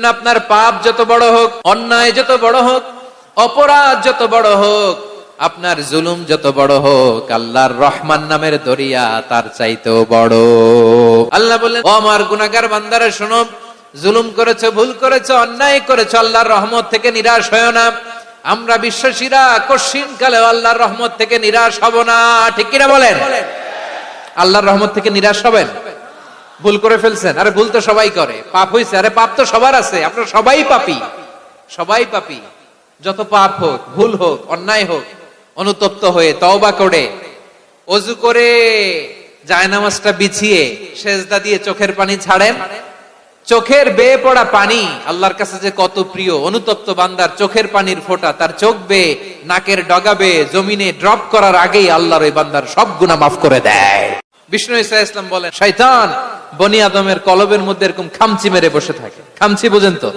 আপনার পাপ যত বড় হোক, অন্যায় যত বড় হোক, অপরাধ যত বড় হোক, আপনার জুলুম যত বড় হোক, আল্লাহর রহমান নামের দরিয়া তার চাইতেও বড়। আল্লাহ বললেন, ও আমার গুনাহগার বান্দারা শোনো, জুলুম করেছো, ভুল করেছো, অন্যায় করেছো, আল্লাহর রহমত থেকে নিরাশ হয়ো না। আমরা বিশ্বাসীরা কঠিন কালেও আল্লাহর রহমত থেকে নিরাশ হব না। ঠিক কিনা বলেন? আল্লাহর রহমত থেকে নিরাশ হবেন? ভুল করে ফেলছেন, আরে ভুল তো সবাই করে। পাপ হইছে, আরে পাপ তো সবার আছে। আপনারা সবাই পাপী, সবাই পাপী। যত পাপ হোক, ভুল হোক, অন্যায় হোক, অনুতপ্ত হয়ে তওবা করে, ওযু করে, জায়নামাজটা বিছিয়ে সেজদা দিয়ে চোখের পানি ছাড়েন। চোখের বেয়ে পড়া পানি আল্লাহর কাছে যে কত প্রিয়। অনুতপ্ত বান্দার চোখের পানির ফোঁটা তার চোখ বেয়ে, নাকের ডগা বেয়ে জমিনে ড্রপ করার আগেই আল্লাহর ওই বান্দার সব গুনাহ মাফ করে দেয়। বিষ্ণু ঈসা ইসলাম বলেন, শয়তান বনি আদমের কলবের মধ্যে এরকম খামচি মেরে বসে থাকে। খামচি বুঝেন তো?